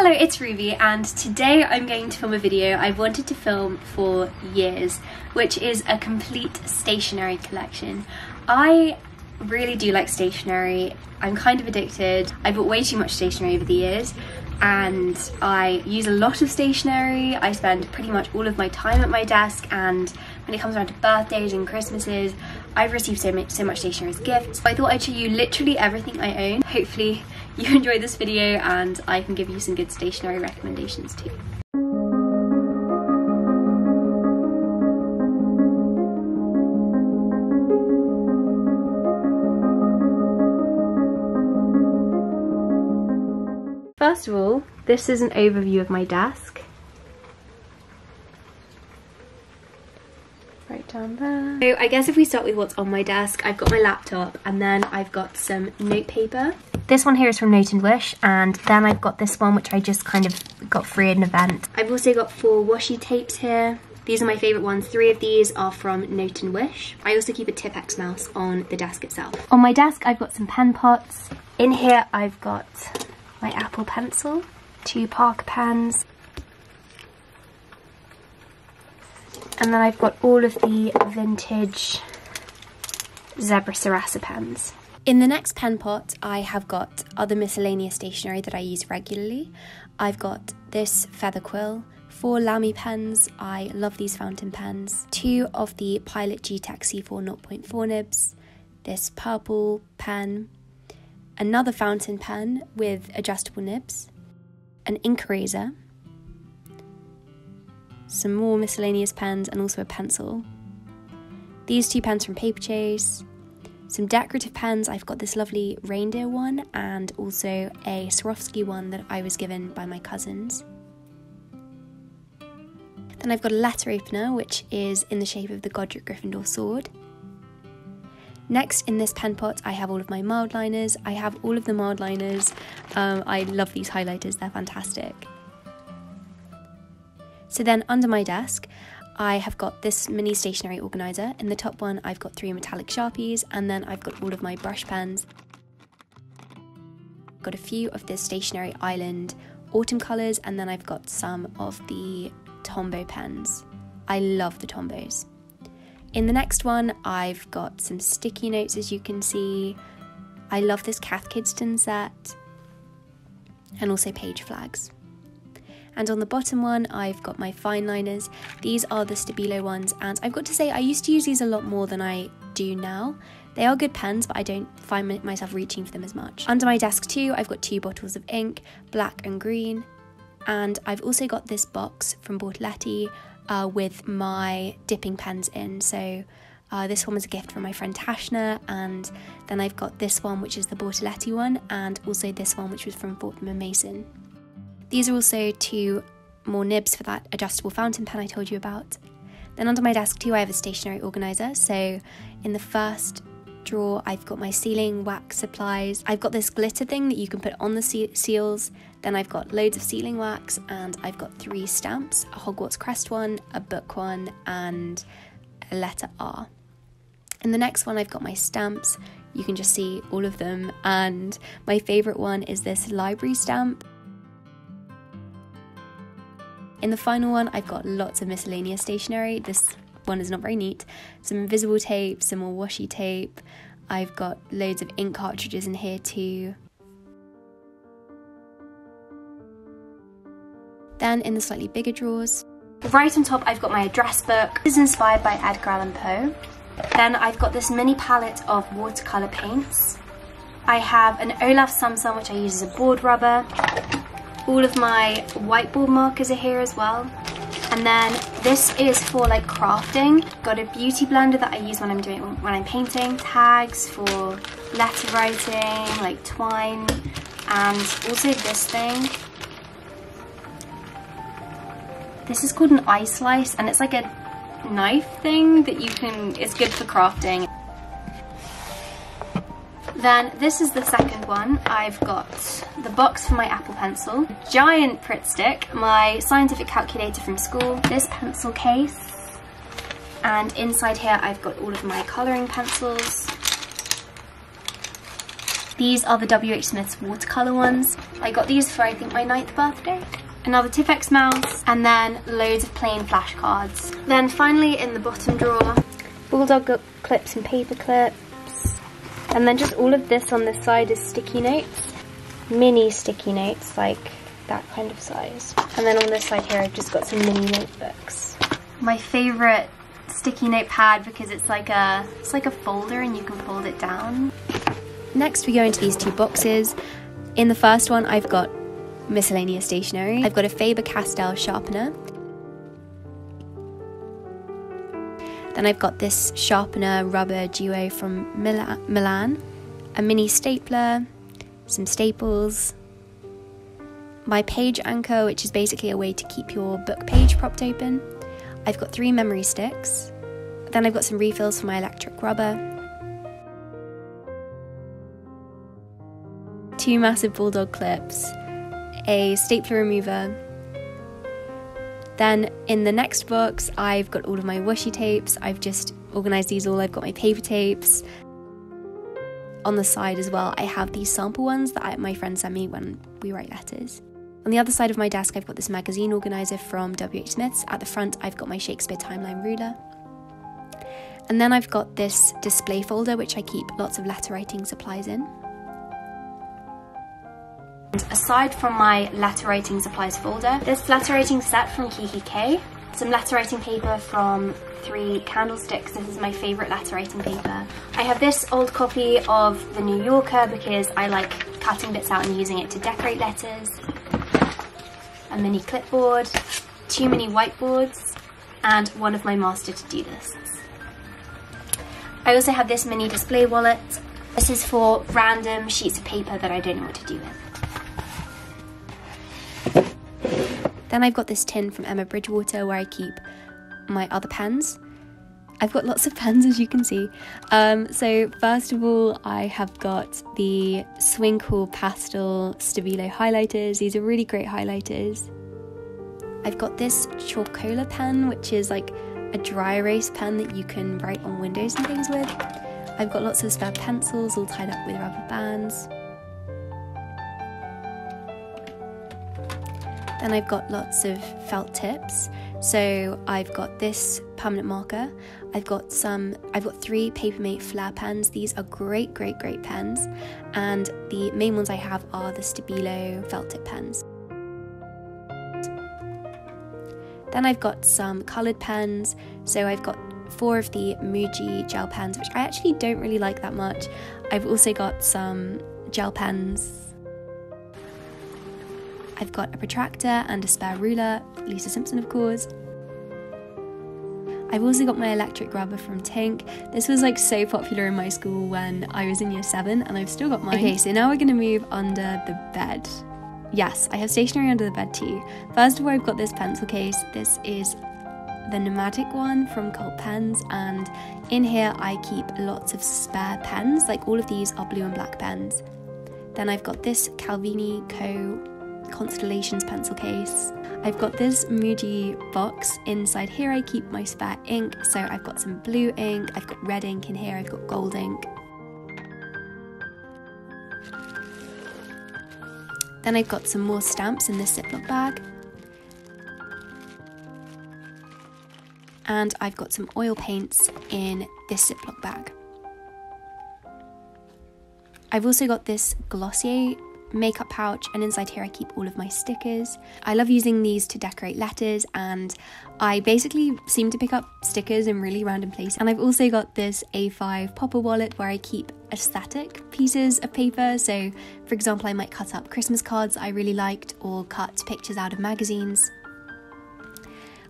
Hello, it's Ruby, and today I'm going to film a video I've wanted to film for years, which is a complete stationery collection. I really do like stationery. I'm kind of addicted. I bought way too much stationery over the years, and I use a lot of stationery. I spend pretty much all of my time at my desk, and when it comes around to birthdays and Christmases, I've received so much stationery as gifts. I thought I'd show you literally everything I own. Hopefully you enjoy this video and I can give you some good stationery recommendations too. First of all, this is an overview of my desk. Right down there. So I guess if we start with what's on my desk, I've got my laptop and then I've got some note paper. This one here is from Note and Wish, and then I've got this one which I just kind of got free at an event. I've also got 4 washi tapes here. These are my favourite ones. 3 of these are from Note and Wish. I also keep a Tipp-Ex mouse on the desk itself. On my desk I've got some pen pots. In here I've got my Apple Pencil, 2 Parker pens, and then I've got all of the vintage Zebra Sarasa pens. In the next pen pot, I have got other miscellaneous stationery that I use regularly. I've got this feather quill, 4 Lamy pens, I love these fountain pens, 2 of the Pilot G-Tech C4 0.4 nibs, this purple pen, another fountain pen with adjustable nibs, an ink eraser, some more miscellaneous pens, and also a pencil. These 2 pens from Paper Chase, some decorative pens. I've got this lovely reindeer one and also a Swarovski one that I was given by my cousins. Then I've got a letter opener which is in the shape of the Godric Gryffindor sword. Next in this pen pot I have all of my mild liners. I have all of the mild liners. I love these highlighters, they're fantastic. So then under my desk I have got this mini stationery organiser. In the top one I've got 3 metallic Sharpies, and then I've got all of my brush pens. Got a few of this Stationery Island autumn colours, and then I've got some of the Tombow pens. I love the Tombows. In the next one I've got some sticky notes, as you can see. I love this Cath Kidston set, and also page flags. And on the bottom one I've got my fine liners. These are the Stabilo ones, and I've got to say I used to use these a lot more than I do now. They are good pens, but I don't find myself reaching for them as much. Under my desk too I've got 2 bottles of ink, black and green, and I've also got this box from Bortoletti with my dipping pens in. So this one was a gift from my friend Tashna, and then I've got this one which is the Bortoletti one, and also this one which was from Fortnum & Mason. These are also 2 more nibs for that adjustable fountain pen I told you about. Then under my desk too I have a stationery organiser. So in the first drawer I've got my sealing wax supplies. I've got this glitter thing that you can put on the seals. Then I've got loads of sealing wax, and I've got 3 stamps, a Hogwarts crest one, a book one, and a letter R. In the next one I've got my stamps. You can just see all of them, and my favourite one is this library stamp. In the final one I've got lots of miscellaneous stationery. This one is not very neat. Some invisible tape, some more washi tape. I've got loads of ink cartridges in here too. Then in the slightly bigger drawers, right on top I've got my address book. This is inspired by Edgar Allan Poe. Then I've got this mini palette of watercolour paints. I have an Olaf Samson which I use as a board rubber. All of my whiteboard markers are here as well. And then this is for like crafting. Got a beauty blender that I use when I'm painting. Tags for letter writing, like twine, and also this thing. This is called an eye slice, and it's like a knife thing that it's good for crafting. Then this is the second one. I've got the box for my Apple Pencil, giant Pritt stick, my scientific calculator from school, this pencil case, and inside here I've got all of my colouring pencils, These are the WH Smith's watercolour ones. I got these for I think my 9th birthday. Another Tipp-Ex mouse, and then loads of plain flashcards. Then finally in the bottom drawer, bulldog clips and paper clips. And then just all of this on this side is sticky notes. Mini sticky notes, like that kind of size. And then on this side here I've just got some mini notebooks. My favourite sticky note pad because it's like a folder and you can fold it down. Next we go into these 2 boxes. In the first one I've got miscellaneous stationery. I've got a Faber-Castell sharpener. Then I've got this sharpener rubber duo from Milan, a mini stapler, some staples, my page anchor, which is basically a way to keep your book page propped open. I've got 3 memory sticks. Then I've got some refills for my electric rubber, 2 massive bulldog clips, a stapler remover. Then in the next box I've got all of my washi tapes. I've just organised these all. I've got my paper tapes. On the side as well I have these sample ones that my friend sent me when we write letters. On the other side of my desk I've got this magazine organiser from WH Smith's. At the front I've got my Shakespeare timeline ruler. And then I've got this display folder which I keep lots of letter writing supplies in. Aside from my letter writing supplies folder, this letter writing set from Kiki K, some letter writing paper from 3 Candlesticks. This is my favourite letter writing paper. I have this old copy of the New Yorker because I like cutting bits out and using it to decorate letters. A mini clipboard, 2 mini whiteboards, and one of my master to-do lists. I also have this mini display wallet. This is for random sheets of paper that I don't know what to do with. Then I've got this tin from Emma Bridgewater where I keep my other pens. I've got lots of pens as you can see. So first of all I have got the Swinkle Pastel Stabilo highlighters. These are really great highlighters. I've got this Chalkola pen which is like a dry erase pen that you can write on windows and things with. I've got lots of spare pencils all tied up with rubber bands. Then I've got lots of felt tips. So I've got this permanent marker. I've got 3 Papermate Flair pens. These are great pens. And the main ones I have are the Stabilo felt tip pens. Then I've got some coloured pens. So I've got 4 of the Muji gel pens, which I actually don't really like that much. I've also got some gel pens. I've got a protractor and a spare ruler, Lisa Simpson of course. I've also got my electric rubber from Tink. This was like so popular in my school when I was in year 7 and I've still got mine. Okay, so now we're gonna move under the bed. Yes, I have stationery under the bed too. First of all, I've got this pencil case. This is the Pneumatic one from Cult Pens, and in here I keep lots of spare pens, like all of these are blue and black pens. Then I've got this Calvini Co. Constellations pencil case. I've got this Muji box. Inside here I keep my spare ink, so I've got some blue ink, I've got red ink in here, I've got gold ink. Then I've got some more stamps in this Ziploc bag. And I've got some oil paints in this Ziploc bag. I've also got this Glossier makeup pouch, and inside here I keep all of my stickers. I love using these to decorate letters, and I basically seem to pick up stickers in really random places. And I've also got this A5 popper wallet where I keep aesthetic pieces of paper. So for example, I might cut up Christmas cards I really liked or cut pictures out of magazines.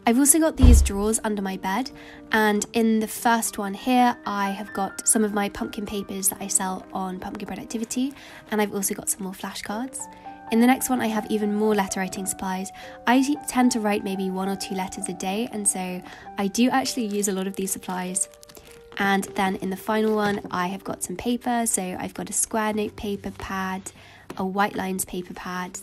I've also got these drawers under my bed, and in the first one here I have got some of my pumpkin papers that I sell on Pumpkin Productivity, and I've also got some more flashcards. In the next one I have even more letter writing supplies. I tend to write maybe 1 or 2 letters a day, and so I do actually use a lot of these supplies. And then in the final one I have got some paper, so I've got a square note paper pad, a white lines paper pad,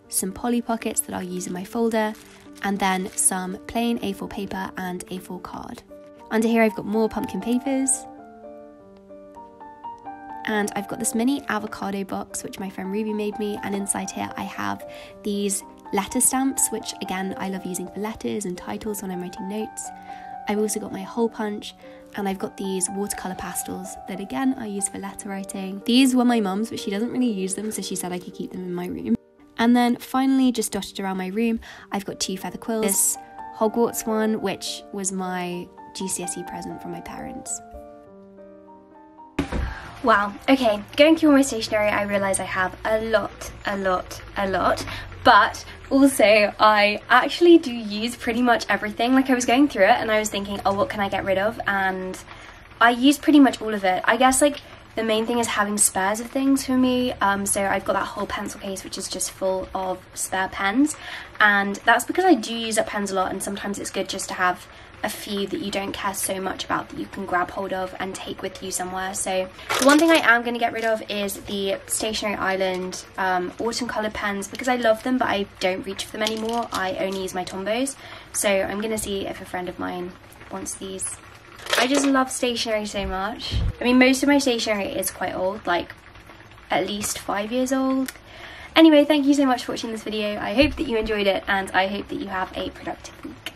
some Polly Pockets that I'll use in my folder, and then some plain A4 paper and A4 card. Under here I've got more pumpkin papers, And I've got this mini avocado box which my friend Ruby made me, and inside here I have these letter stamps, which again I love using for letters and titles when I'm writing notes. I've also got my hole punch, and I've got these watercolour pastels that again I use for letter writing. These were my mum's, but she doesn't really use them, so she said I could keep them in my room. And then finally, just dotted around my room, I've got 2 feather quills. This Hogwarts one, which was my GCSE present from my parents. Wow, okay, going through all my stationery, I realise I have a lot, but also I actually do use pretty much everything. Like, I was going through it and I was thinking, oh, what can I get rid of? And I use pretty much all of it. I guess like the main thing is having spares of things for me. So I've got that whole pencil case which is just full of spare pens, and that's because I do use up pens a lot, and sometimes it's good just to have a few that you don't care so much about that you can grab hold of and take with you somewhere. So the one thing I am going to get rid of is the Stationery Island autumn coloured pens, because I love them but I don't reach for them anymore. I only use my Tombos, so I'm going to see if a friend of mine wants these. I just love stationery so much. I mean, most of my stationery is quite old, like at least 5 years old. Anyway, thank you so much for watching this video. I hope that you enjoyed it, and I hope that you have a productive week.